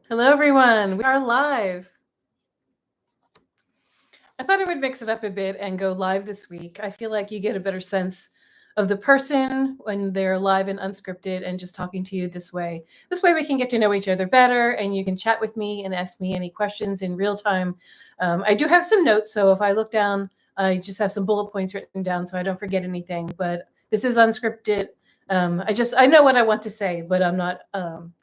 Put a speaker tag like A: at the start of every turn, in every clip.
A: Hello, everyone. We are live. I thought I would mix it up a bit and go live this week. I feel like you get a better sense of the person when they're live and unscripted and just talking to you this way. This way, we can get to know each other better and you can chat with me and ask me any questions in real time. I do have some notes, so if I look down, I just have some bullet points written down so I don't forget anything. But this is unscripted. I know what I want to say, but I'm not,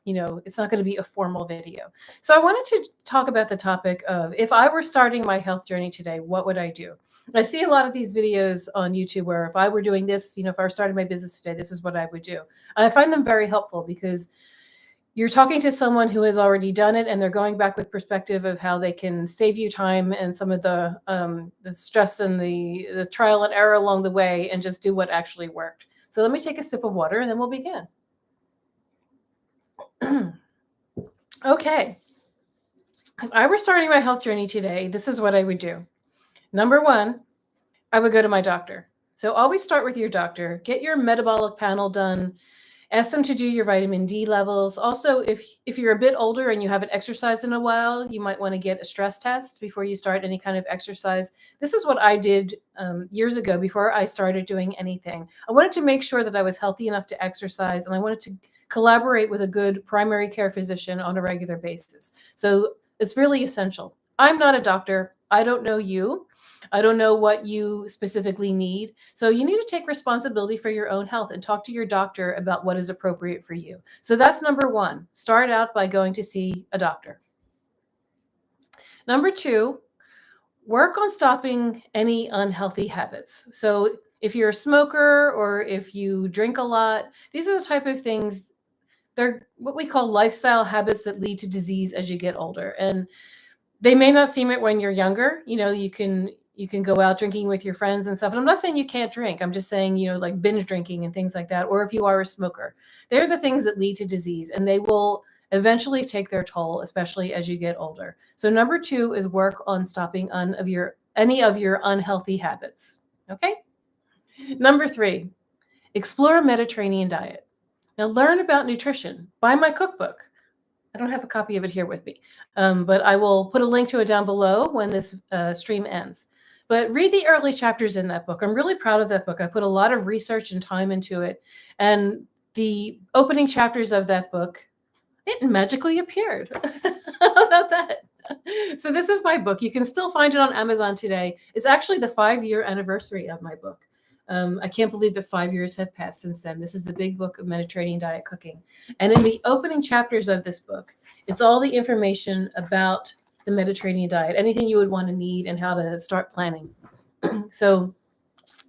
A: it's not going to be a formal video. So I wanted to talk about the topic of if I were starting my health journey today, what would I do? I see a lot of these videos on YouTube where if I were doing this, if I were starting my business today, this is what I would do. And I find them very helpful because you're talking to someone who has already done it and they're going back with perspective of how they can save you time and some of the stress and the trial and error along the way and just do what actually worked. So let me take a sip of water and then we'll begin. Okay. If I were starting my health journey today, this is what I would do. Number one, I would go to my doctor. So always start with your doctor. Get your metabolic panel done. Ask them to do your vitamin D levels. Also, if you're a bit older and you haven't exercised in a while, you might want to get a stress test before you start any kind of exercise. This is what I did years ago before I started doing anything. I wanted to make sure that I was healthy enough to exercise, and I wanted to collaborate with a good primary care physician on a regular basis. So it's really essential. I'm not a doctor. I don't know you. I don't know what you specifically need. So you need to take responsibility for your own health and talk to your doctor about what is appropriate for you. So that's number one. Start out by going to see a doctor. Number two, work on stopping any unhealthy habits. So if you're a smoker or if you drink a lot, these are the type of things, they're what we call lifestyle habits that lead to disease as you get older. And they may not seem it when you're younger. You can go out drinking with your friends and stuff. And I'm not saying you can't drink. I'm just saying, like binge drinking and things like that. Or if you are a smoker, they're the things that lead to disease and they will eventually take their toll, especially as you get older. So number two is work on stopping any of your unhealthy habits. Okay. Number three, explore a Mediterranean diet. Now learn about nutrition. Buy my cookbook. I don't have a copy of it here with me, but I will put a link to it down below when this stream ends. But read the early chapters in that book. I'm really proud of that book. I put a lot of research and time into it. And the opening chapters of that book, it magically appeared. How about that? So this is my book. You can still find it on Amazon today. It's actually the 5-year anniversary of my book. I can't believe that 5 years have passed since then. This is the big book of Mediterranean diet cooking. And in the opening chapters of this book, it's all the information about the Mediterranean diet, anything you would want to need and how to start planning. So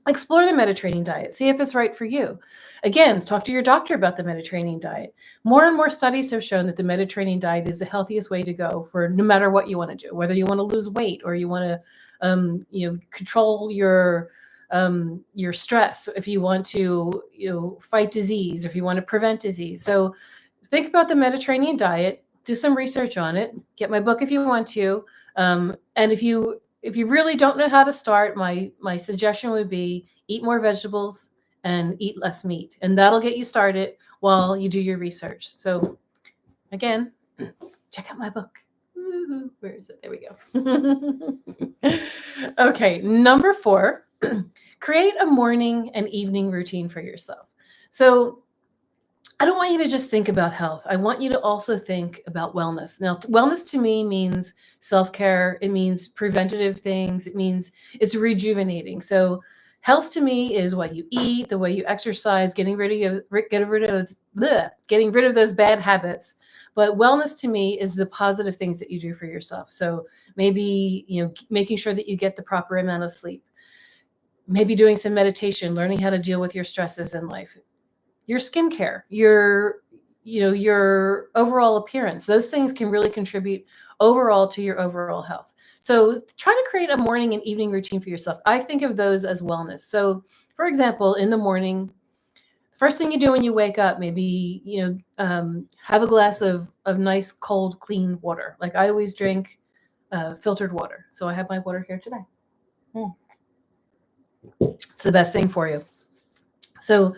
A: explore the Mediterranean diet. See if it's right for you. Again, talk to your doctor about the Mediterranean diet. More and more studies have shown that the Mediterranean diet is the healthiest way to go for no matter what you want to do, whether you want to lose weight or you want to control your stress, if you want to fight disease, or if you want to prevent disease. So think about the Mediterranean diet, do some research on it, get my book if you want to. And if you really don't know how to start, my suggestion would be eat more vegetables and eat less meat. And that'll get you started while you do your research. So again, check out my book. Where is it? There we go. Okay, number 4. Create a morning and evening routine for yourself. So I don't want you to just think about health. I want you to also think about wellness. Now, wellness to me means self-care. It means preventative things. It means it's rejuvenating. So health to me is what you eat, the way you exercise, getting rid of those bad habits. But wellness to me is the positive things that you do for yourself. So maybe, making sure that you get the proper amount of sleep. Maybe doing some meditation, learning how to deal with your stresses in life, your skincare, your overall appearance. Those things can really contribute overall to your overall health. So try to create a morning and evening routine for yourself. I think of those as wellness. So for example, in the morning, first thing you do when you wake up, maybe, have a glass of nice, cold, clean water. Like I always drink filtered water. So I have my water here today. It's the best thing for you. So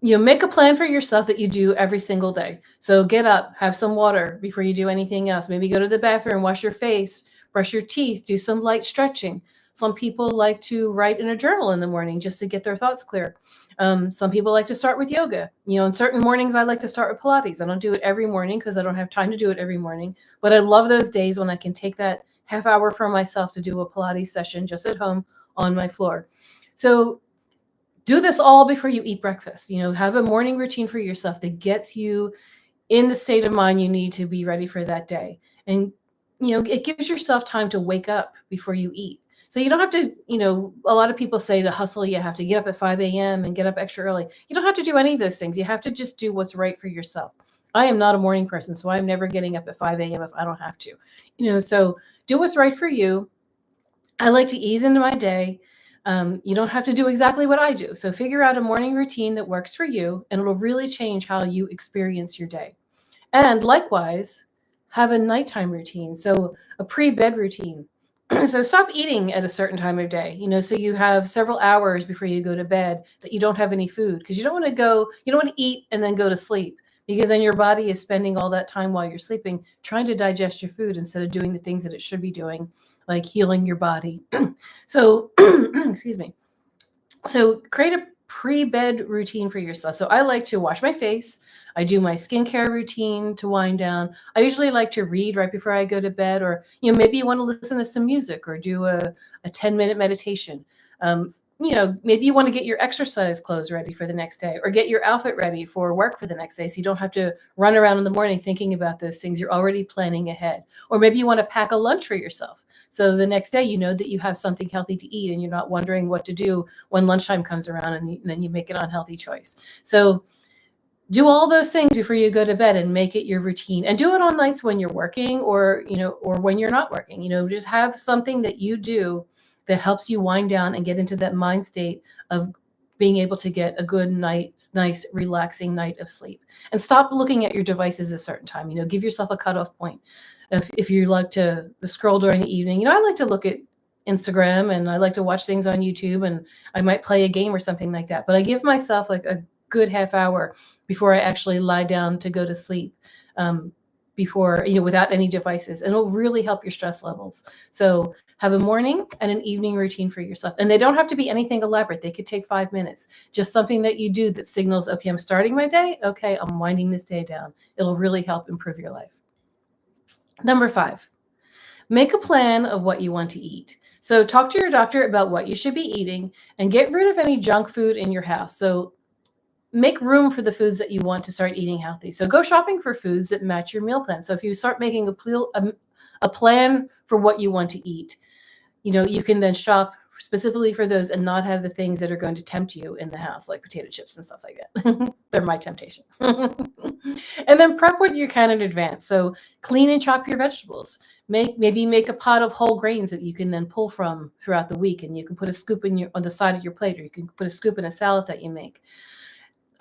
A: Make a plan for yourself that you do every single day. So get up, have some water before you do anything else. Maybe go to the bathroom, wash your face, brush your teeth, do some light stretching. Some people like to write in a journal in the morning just to get their thoughts clear. Some people like to start with yoga. In certain mornings, I like to start with Pilates. I don't do it every morning because I don't have time to do it every morning. But I love those days when I can take that half hour for myself to do a Pilates session just at home on my floor. So do this all before you eat breakfast. Have a morning routine for yourself that gets you in the state of mind you need to be ready for that day. And, it gives yourself time to wake up before you eat. So you don't have to, a lot of people say to hustle, you have to get up at 5 a.m. and get up extra early. You don't have to do any of those things. You have to just do what's right for yourself. I am not a morning person, so I'm never getting up at 5 a.m. if I don't have to. So do what's right for you. I like to ease into my day. You don't have to do exactly what I do. So figure out a morning routine that works for you, and it'll really change how you experience your day. And likewise, have a nighttime routine. So a pre-bed routine. So stop eating at a certain time of day, so you have several hours before you go to bed that you don't have any food, because you don't want to eat and then go to sleep, because then your body is spending all that time while you're sleeping trying to digest your food instead of doing the things that it should be doing, like healing your body. So, excuse me. So create a pre-bed routine for yourself. So I like to wash my face. I do my skincare routine to wind down. I usually like to read right before I go to bed, or maybe you want to listen to some music or do a 10-minute meditation. Maybe you want to get your exercise clothes ready for the next day, or get your outfit ready for work for the next day, so you don't have to run around in the morning thinking about those things. You're already planning ahead. Or maybe you want to pack a lunch for yourself, so the next day you know that you have something healthy to eat, and you're not wondering what to do when lunchtime comes around, and then you make an unhealthy choice. So do all those things before you go to bed and make it your routine, and do it on nights when you're working, or when you're not working. Just have something that you do that helps you wind down and get into that mind state of being able to get a good nice relaxing night of sleep. And stop looking at your devices a certain time. Give yourself a cutoff point. If you like to scroll during the evening, I like to look at Instagram, and I like to watch things on YouTube, and I might play a game or something like that. But I give myself like a good half hour before I actually lie down to go to sleep, before, without any devices. And it'll really help your stress levels. So have a morning and an evening routine for yourself. And they don't have to be anything elaborate. They could take 5 minutes. Just something that you do that signals, okay, I'm starting my day. Okay, I'm winding this day down. It'll really help improve your life. Number 5, make a plan of what you want to eat. So talk to your doctor about what you should be eating, and get rid of any junk food in your house. So make room for the foods that you want to start eating healthy. So go shopping for foods that match your meal plan. So if you start making a plan for what you want to eat, you can then shop specifically for those and not have the things that are going to tempt you in the house, like potato chips and stuff like that. They're my temptation. And then prep what you can in advance. So clean and chop your vegetables. Maybe make a pot of whole grains that you can then pull from throughout the week, and you can put a scoop on the side of your plate, or you can put a scoop in a salad that you make.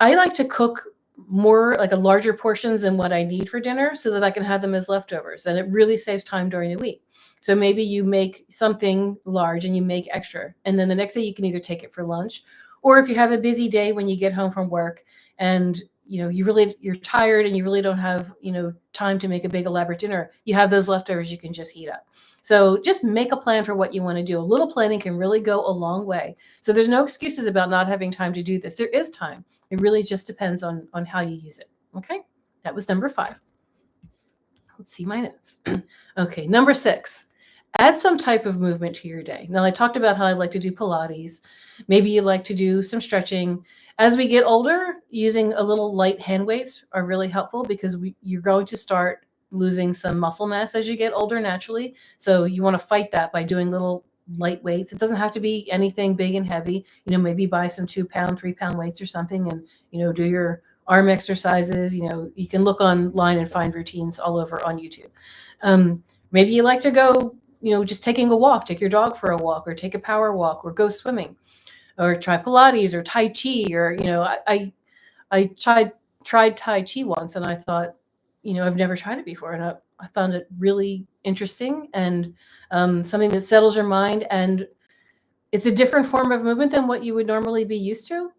A: I like to cook more, like a larger portions than what I need for dinner, so that I can have them as leftovers, and it really saves time during the week. So maybe you make something large and you make extra, and then the next day you can either take it for lunch, or if you have a busy day when you get home from work, and you're tired and you really don't have time to make a big elaborate dinner, you have those leftovers you can just heat up. So just make a plan for what you want to do. A little planning can really go a long way. So there's no excuses about not having time to do this. There is time. It really just depends on how you use it. Okay, that was number 5. Let's see my notes. Okay, number 6, add some type of movement to your day. Now, I talked about how I like to do Pilates. Maybe you like to do some stretching. As we get older, using a little light hand weights are really helpful, because you're going to start losing some muscle mass as you get older naturally. So you want to fight that by doing little light weights. It doesn't have to be anything big and heavy. Maybe buy some 2-pound, 3-pound weights or something, and do your arm exercises. You can look online and find routines all over on YouTube. Maybe you like to go, just taking a walk, take your dog for a walk, or take a power walk, or go swimming, or try Pilates or Tai Chi, or I tried Tai Chi once, and I thought, I've never tried it before, and I found it really interesting, and something that settles your mind, and It's a different form of movement than what you would normally be used to.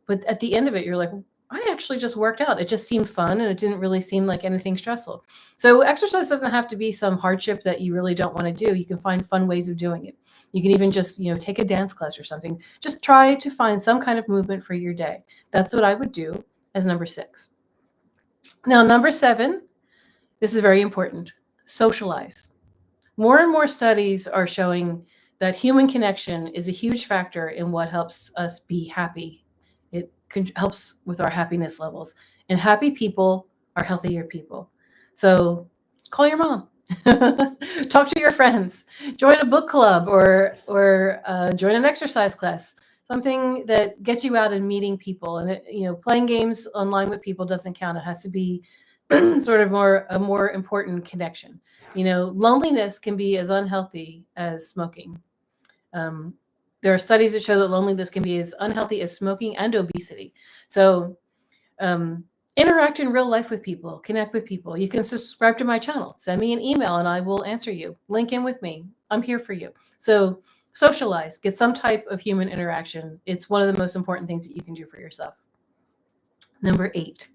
A: But at the end of it, you're like, I actually just worked out. It just seemed fun and it didn't really seem like anything stressful. So exercise doesn't have to be some hardship that you really don't want to do. You can find fun ways of doing it. You can even just, take a dance class or something. Just try to find some kind of movement for your day. That's what I would do as number 6. Now, number 7, this is very important. Socialize. More and more studies are showing that human connection is a huge factor in what helps us be happy. It helps with our happiness levels. And happy people are healthier people. So call your mom. Talk to your friends. Join a book club or join an exercise class. Something that gets you out and meeting people. And playing games online with people doesn't count. It has to be sort of a more important connection. Loneliness can be as unhealthy as smoking. There are studies that show that loneliness can be as unhealthy as smoking and obesity. So interact in real life with people, connect with people. You can subscribe to my channel, send me an email, and I will answer you. Link in with me. I'm here for you. So socialize, get some type of human interaction. It's one of the most important things that you can do for yourself. Number 8,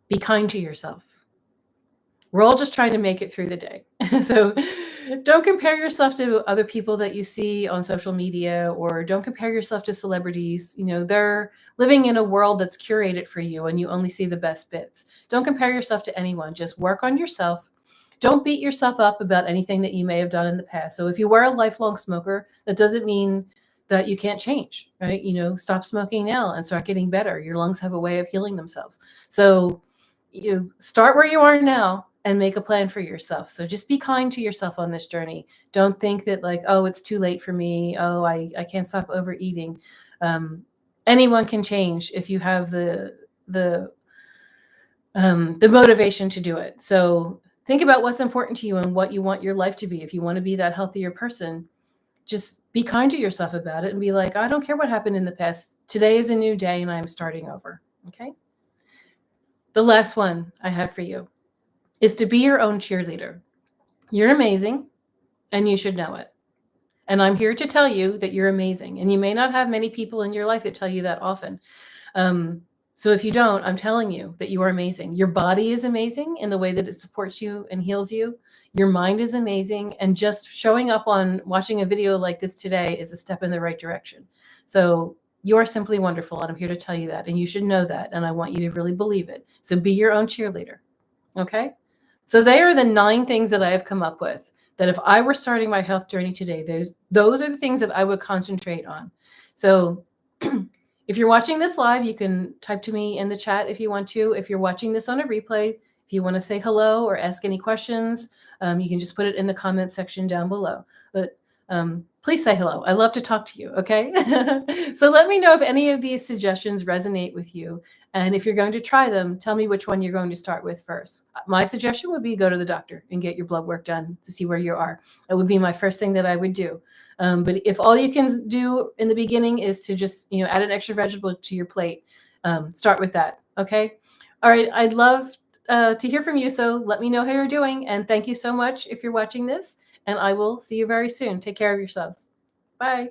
A: be kind to yourself. We're all just trying to make it through the day. So don't compare yourself to other people that you see on social media, or don't compare yourself to celebrities. They're living in a world that's curated for you and you only see the best bits. Don't compare yourself to anyone. Just work on yourself. Don't beat yourself up about anything that you may have done in the past. So if you were a lifelong smoker, that doesn't mean that you can't change, right? Stop smoking now and start getting better. Your lungs have a way of healing themselves. So you start where you are now and make a plan for yourself. So just be kind to yourself on this journey. Don't think that oh, it's too late for me. Oh, I can't stop overeating. Anyone can change if you have the motivation to do it. So think about what's important to you and what you want your life to be. If you want to be that healthier person, just be kind to yourself about it and be like, I don't care what happened in the past. Today is a new day and I'm starting over. Okay. The last one I have for you is to be your own cheerleader. You're amazing and you should know it. And I'm here to tell you that you're amazing. And you may not have many people in your life that tell you that often. So if you don't, I'm telling you that you are amazing. Your body is amazing in the way that it supports you and heals you. Your mind is amazing. And just showing up on watching a video like this today is a step in the right direction. So you are simply wonderful. And I'm here to tell you that. And you should know that. And I want you to really believe it. So be your own cheerleader. Okay? So they are the 9 things that I have come up with that if I were starting my health journey today, those are the things that I would concentrate on. So if you're watching this live, you can type to me in the chat if you want to. If you're watching this on a replay, if you want to say hello or ask any questions, you can just put it in the comments section down below. But please say hello. I love to talk to you, okay? So let me know if any of these suggestions resonate with you. And if you're going to try them, tell me which one you're going to start with first. My suggestion would be go to the doctor and get your blood work done to see where you are. That would be my first thing that I would do. But if all you can do in the beginning is to just, add an extra vegetable to your plate, start with that, okay? All right, I'd love to hear from you, so let me know how you're doing. And thank you so much if you're watching this, and I will see you very soon. Take care of yourselves. Bye.